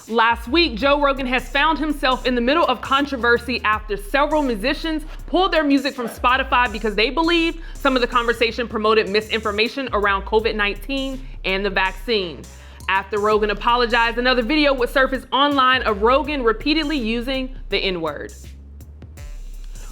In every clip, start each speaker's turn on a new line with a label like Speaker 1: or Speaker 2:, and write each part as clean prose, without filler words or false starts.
Speaker 1: Last week, Joe Rogan has found himself in the middle of controversy after several musicians pulled their music from Spotify because they believe some of the conversation promoted misinformation around COVID-19 and the vaccine. After Rogan apologized, another video would surface online of Rogan repeatedly using the N-word.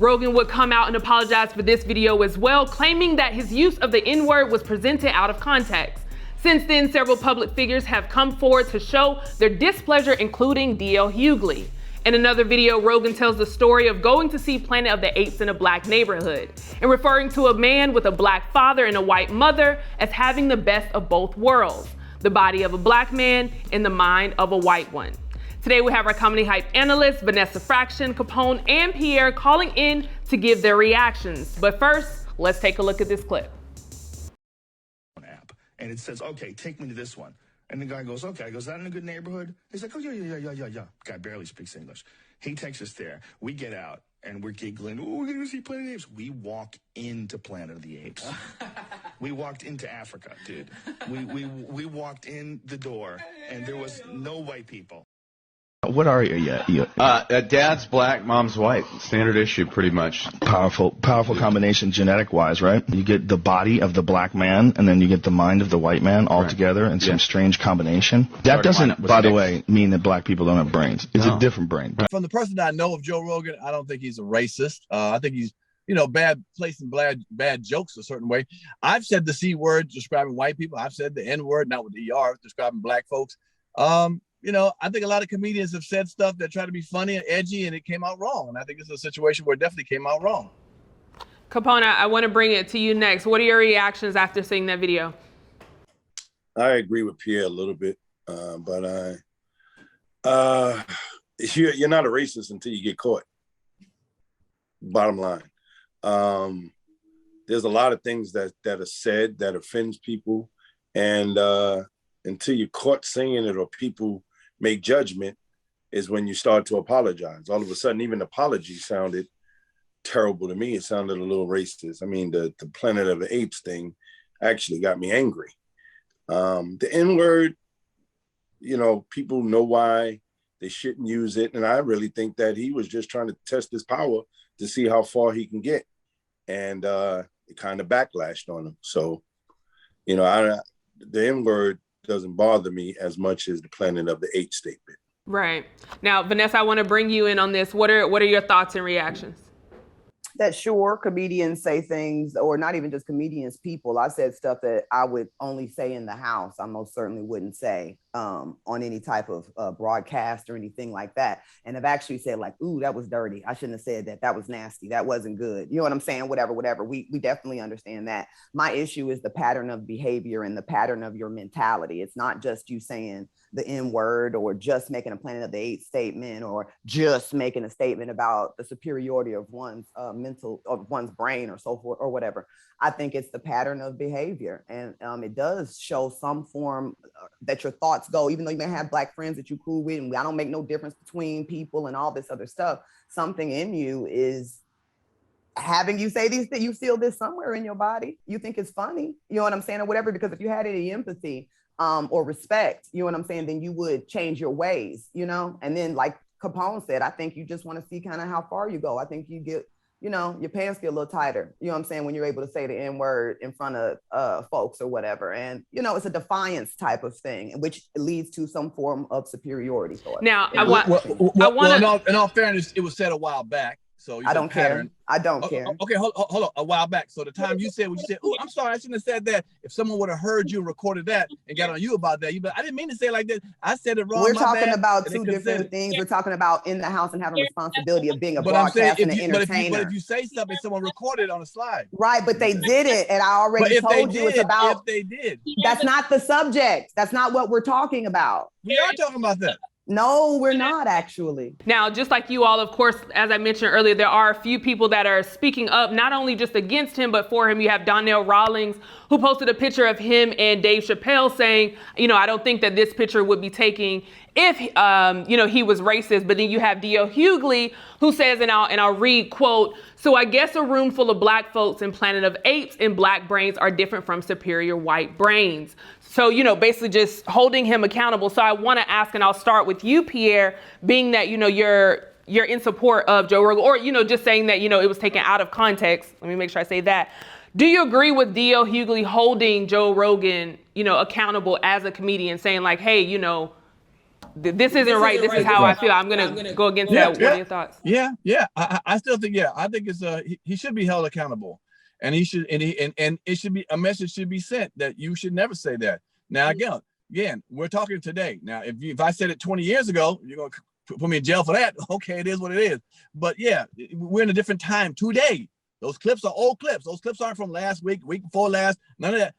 Speaker 1: Rogan would come out and apologize for this video as well, claiming that his use of the N-word was presented out of context. Since then, several public figures have come forward to show their displeasure, including D.L. Hughley. In another video, Rogan tells the story of going to see Planet of the Apes in a black neighborhood and referring to a man with a black father and a white mother as having the best of both worlds, the body of a black man and the mind of a white one. Today we have our comedy hype analysts, Vanessa Fraction, Capone, and Pierre calling in to give their reactions. But first, let's take a look at this clip.
Speaker 2: And it says, okay, take me to this one. And the guy goes, okay. I goes, is that in a good neighborhood? He's like, oh, yeah. Guy barely speaks English. He takes us there. We get out, and we're giggling. Oh, we're going to see Planet of the Apes. We walk into Planet of the Apes. We walked into Africa, dude. We walked in the door, and there was no white people.
Speaker 3: What are you?
Speaker 4: Dad's black, mom's white. Standard issue, pretty much.
Speaker 3: Powerful combination genetic-wise, right? You get the body of the black man, and then you get the mind of the white man all together in some strange combination. That doesn't, by the way, mean that black people don't have brains. It's a different brain.
Speaker 5: From the person that I know of Joe Rogan, I don't think he's a racist. I think he's, bad placing bad jokes a certain way. I've said the C word describing white people. I've said the N word, not with the ER, describing black folks. I think a lot of comedians have said stuff that try to be funny and edgy, and it came out wrong. And I think it's a situation where it definitely came out wrong.
Speaker 1: Capone, I want to bring it to you next. What are your reactions after seeing that video?
Speaker 6: I agree with Pierre a little bit, but you're not a racist until you get caught. Bottom line. There's a lot of things that are said that offends people, and until you're caught saying it or people make judgment is when you start to apologize. All of a sudden, even the apology sounded terrible to me. It sounded a little racist. I mean, the Planet of the Apes thing actually got me angry. The N-word, people know why they shouldn't use it. And I really think that he was just trying to test his power to see how far he can get. And it kind of backlashed on him. So, the N-word doesn't bother me as much as the Planet of the Apes statement.
Speaker 1: Right. Now, Vanessa, I want to bring you in on this. What are your thoughts and reactions?
Speaker 7: That sure, comedians say things, or not even just comedians, people. I said stuff that I would only say in the house. I most certainly wouldn't say on any type of broadcast or anything like that. And I've actually said like, ooh, that was dirty. I shouldn't have said that. That was nasty. That wasn't good. You know what I'm saying? Whatever. We definitely understand that. My issue is the pattern of behavior and the pattern of your mentality. It's not just you saying the N-word or just making a Planet of the Apes statement or just making a statement about the superiority of one's one's brain or so forth or whatever. I think it's the pattern of behavior, and it does show some form that your thoughts go, even though you may have black friends that you cool with, and I don't make no difference between people and all this other stuff. Something in you is having you say these things. You feel this somewhere in your body. You think it's funny, you know what I'm saying, or whatever, because if you had any empathy or respect, you know what I'm saying, then you would change your ways, and then like Capone said, I think you just want to see kind of how far you go. I think you get, your pants get a little tighter, you know what I'm saying, when you're able to say the N-word in front of folks or whatever. And, it's a defiance type of thing, which leads to some form of superiority thought.
Speaker 1: Now,
Speaker 5: in all fairness, it was said a while back. So
Speaker 7: I don't care. I don't care.
Speaker 5: Okay, hold on. A while back. So the time you said, when you said, "Oh, I'm sorry, I shouldn't have said that." If someone would have heard you, recorded that, and got on you about that, I didn't mean to say it like that. I said it wrong.
Speaker 7: We're talking about two different things. We're talking about in the house and having a responsibility of being a broadcaster and an entertainer.
Speaker 5: But if you say something, someone recorded it on a slide.
Speaker 7: Right, but they did it, and I already told you it's about.
Speaker 5: If they did,
Speaker 7: that's not the subject. That's not what we're talking about.
Speaker 5: We are talking about that.
Speaker 7: No, we're not actually.
Speaker 1: Now, just like you all, of course, as I mentioned earlier, there are a few people that are speaking up, not only just against him, but for him. You have Donnell Rawlings, who posted a picture of him and Dave Chappelle saying, I don't think that this picture would be taken if, he was racist. But then you have D.L. Hughley, who says, and I'll read, quote, "So I guess a room full of black folks in Planet of Apes and black brains are different from superior white brains." So, basically just holding him accountable. So I want to ask, and I'll start with you, Pierre, being that, you're in support of Joe Rogan, or, just saying that, it was taken out of context. Let me make sure I say that. Do you agree with D.L. Hughley holding Joe Rogan, accountable as a comedian, saying like, hey, this isn't right. This is how I feel. I'm going to go against that. What are your thoughts?
Speaker 5: Yeah. I still think, I think it's he should be held accountable, and he should, and it should be, a message should be sent that you should never say that. Now, again, we're talking today. Now, if I said it 20 years ago, you're going to put me in jail for that. Okay, it is what it is. But yeah, we're in a different time today. Those clips are old clips. Those clips aren't from last week, week before last. None of that.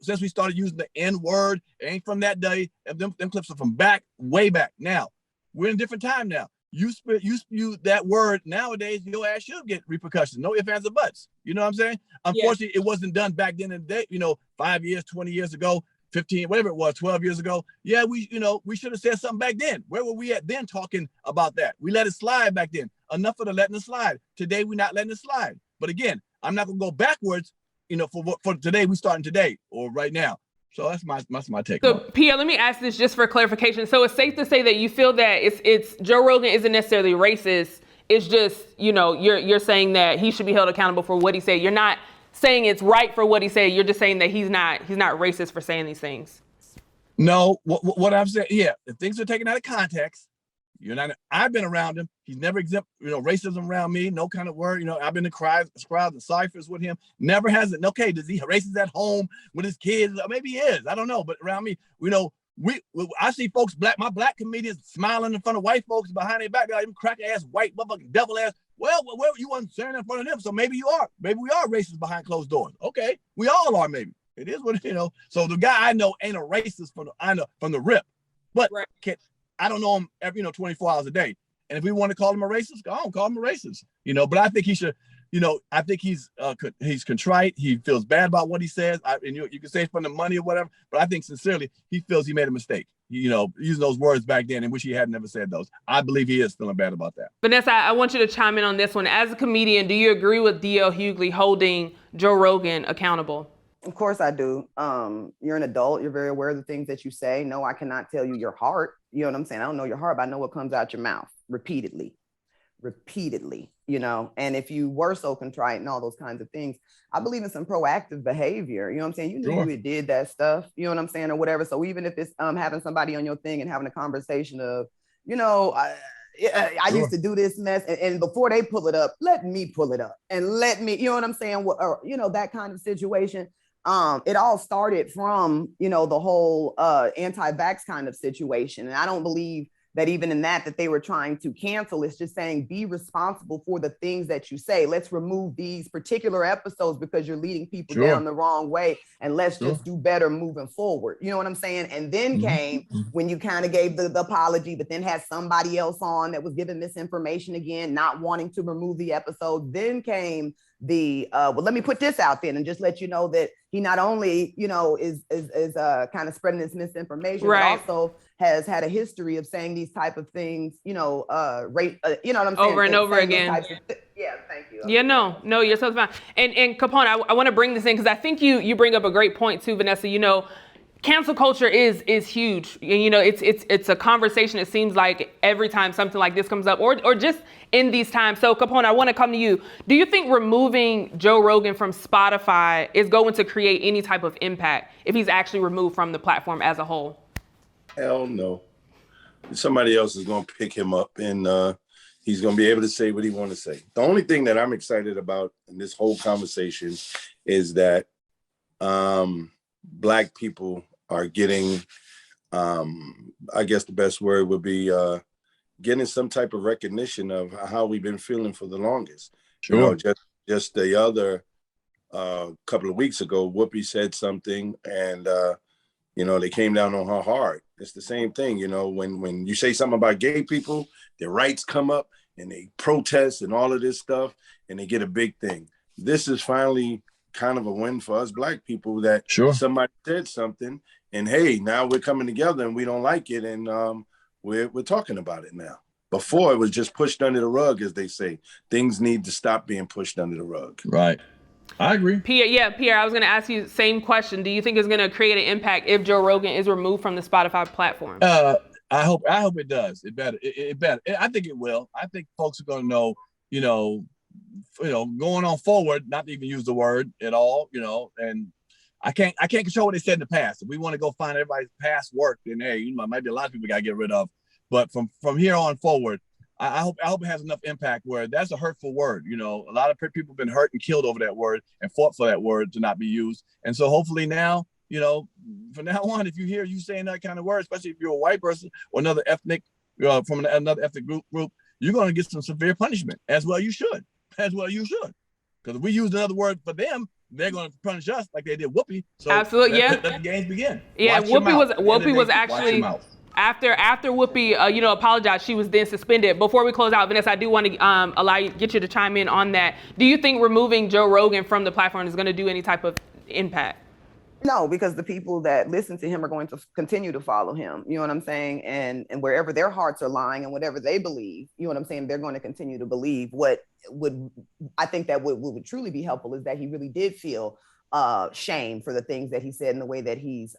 Speaker 5: Since we started using the N word, it ain't from that day. Them clips are from way back. Now, we're in a different time now. You spew that word nowadays, your ass should get repercussions. No ifs, ands, or buts. You know what I'm saying? Unfortunately, It wasn't done back then in the day, 5 years, 20 years ago, 15, whatever it was, 12 years ago. Yeah, we should have said something back then. Where were we at then talking about that? We let it slide back then. Enough of the letting it slide. Today, we're not letting it slide. But again, I'm not gonna go backwards, for today, we starting today or right now. So that's my take.
Speaker 1: So Pierre, let me ask this just for clarification. So it's safe to say that you feel that it's Joe Rogan isn't necessarily racist. It's just, you're saying that he should be held accountable for what he said. You're not saying it's right for what he said. You're just saying that he's not racist for saying these things. No,
Speaker 5: what I'm saying, if things are taken out of context, I've been around him. He's never exempt, racism around me. No kind of word. I've been to crowds and ciphers with him. Never has it. Okay, does he racist at home with his kids? Maybe he is. I don't know. But around me, I see folks, my black comedians smiling in front of white folks behind their back, even crack ass, white motherfucking devil ass. Well, you wasn't saying in front of them, so maybe you are. Maybe we are racist behind closed doors. Okay, we all are. Maybe it is what So the guy I know ain't a racist from the rip, but right. I don't know him every 24 hours a day. And if we want to call him a racist, go on, call him a racist. But I think he should. I think he's contrite. He feels bad about what he says. And you can say it's from the money or whatever, but I think sincerely he feels he made a mistake. Using those words back then and wish he had never said those. I believe he is feeling bad about that.
Speaker 1: Vanessa, I want you to chime in on this one. As a comedian, do you agree with D.L. Hughley holding Joe Rogan accountable?
Speaker 7: Of course I do. You're an adult. You're very aware of the things that you say. No, I cannot tell you your heart. You know what I'm saying? I don't know your heart, but I know what comes out your mouth repeatedly, and if you were so contrite and all those kinds of things, I believe in some proactive behavior. You know what I'm saying? You knew you did that stuff, you know what I'm saying, or whatever. So even if it's having somebody on your thing and having a conversation of, I used to do this mess, and before they pull it up, let me pull it up and let me, you know what I'm saying? Or, that kind of situation. It all started from, the whole anti-vax kind of situation. And I don't believe that even in that they were trying to cancel. It's just saying, be responsible for the things that you say. Let's remove these particular episodes because you're leading people down the wrong way. And let's just do better moving forward. You know what I'm saying? And then came when you kind of gave the apology, but then had somebody else on that was giving misinformation again, not wanting to remove the episode. Then came the let me put this out there and just let you know that he not only is kind of spreading this misinformation, but also has had a history of saying these type of things, what I'm saying,
Speaker 1: over and over again.
Speaker 7: Yeah, thank you.
Speaker 1: Yeah, no, you're so fine. And Capone, I want to bring this in because I think you bring up a great point too, Vanessa. Cancel culture is huge. And, it's a conversation. It seems like every time something like this comes up, or just in these times. So Capone, I want to come to you. Do you think removing Joe Rogan from Spotify is going to create any type of impact if he's actually removed from the platform as a whole?
Speaker 6: Hell no. Somebody else is going to pick him up and he's going to be able to say what he wants to say. The only thing that I'm excited about in this whole conversation is that Black people are getting, I guess the best word would be getting some type of recognition of how we've been feeling for the longest.
Speaker 5: Sure.
Speaker 6: Just the other couple of weeks ago, Whoopi said something and, they came down on her hard. It's the same thing, when you say something about gay people, their rights come up and they protest and all of this stuff and they get a big thing. This is finally kind of a win for us Black people that somebody said something and hey, now we're coming together and we don't like it and we're talking about it now. Before it was just pushed under the rug, as they say. Things need to stop being pushed under the rug.
Speaker 5: Right. I agree.
Speaker 1: Pierre, I was going to ask you the same question. Do you think it's going to create an impact if Joe Rogan is removed from the Spotify platform?
Speaker 5: I hope it does. It better. It better. I think it will. I think folks are going to know, going on forward, not to even use the word at all, and I can't control what they said in the past. If we want to go find everybody's past work, then hey, might be a lot of people got to get rid of. But from here on forward, I hope it has enough impact where that's a hurtful word. A lot of people have been hurt and killed over that word and fought for that word to not be used. And so hopefully now, from now on, if you hear you saying that kind of word, especially if you're a white person or another ethnic from another ethnic group, you're going to get some severe punishment. As well you should. Because if we use another word for them, they're going to punish us like they did Whoopi. So
Speaker 1: absolutely,
Speaker 5: let the games begin.
Speaker 1: Yeah, Whoopi was actually after Whoopi, apologized. She was then suspended. Before we close out, Vanessa, I do want to get you to chime in on that. Do you think removing Joe Rogan from the platform is going to do any type of impact?
Speaker 7: No, because the people that listen to him are going to continue to follow him. You know what I'm saying? And wherever their hearts are lying and whatever they believe, you know what I'm saying? They're going to continue to believe. I think that what would truly be helpful is that he really did feel shame for the things that he said and the way that he's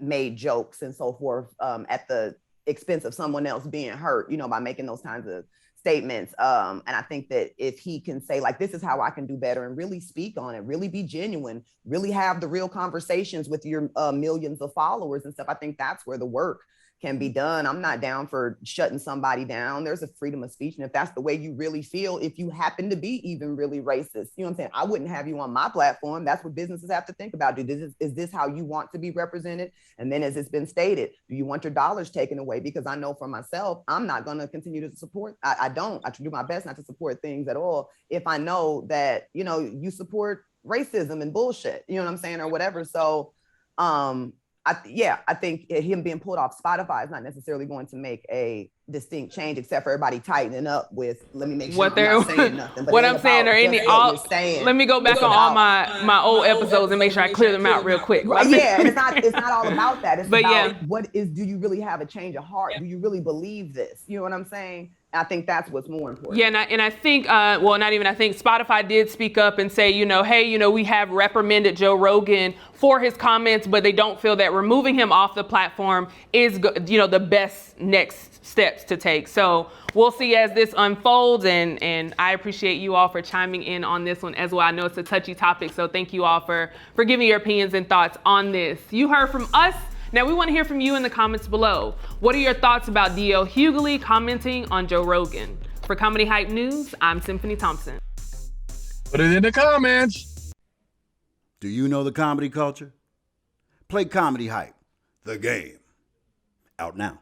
Speaker 7: made jokes and so forth at the expense of someone else being hurt, by making those kinds of statements. And I think that if he can say, like, this is how I can do better and really speak on it, really be genuine, really have the real conversations with your millions of followers and stuff, I think that's where the work can be done. I'm not down for shutting somebody down. There's a freedom of speech. And if that's the way you really feel, if you happen to be even really racist, you know what I'm saying? I wouldn't have you on my platform. That's what businesses have to think about. Is this how you want to be represented? And then as it's been stated, do you want your dollars taken away? Because I know for myself, I'm not going to continue to support. I do my best not to support things at all. If I know that, you support racism and bullshit, you know what I'm saying? Or whatever. So, I think him being pulled off Spotify is not necessarily going to make a distinct change, except for everybody tightening up with, let me make sure I'm not saying nothing. But
Speaker 1: what I'm saying, let me go back on all my old episodes and make sure I clear them out real quick.
Speaker 7: Right, yeah, and it's not all about that. It's about do you really have a change of heart? Do you really believe this? You know what I'm saying? I think that's what's more important.
Speaker 1: Yeah, and I think, I think Spotify did speak up and say, hey, we have reprimanded Joe Rogan for his comments, but they don't feel that removing him off the platform is, the best next steps to take. So we'll see as this unfolds, and I appreciate you all for chiming in on this one as well. I know it's a touchy topic, so thank you all for giving your opinions and thoughts on this. You heard from us. Now we want to hear from you in the comments below. What are your thoughts about D.L. Hughley commenting on Joe Rogan? For Comedy Hype News, I'm Symphony Thompson.
Speaker 5: Put it in the comments.
Speaker 8: Do you know the comedy culture? Play Comedy Hype, the game. Out now.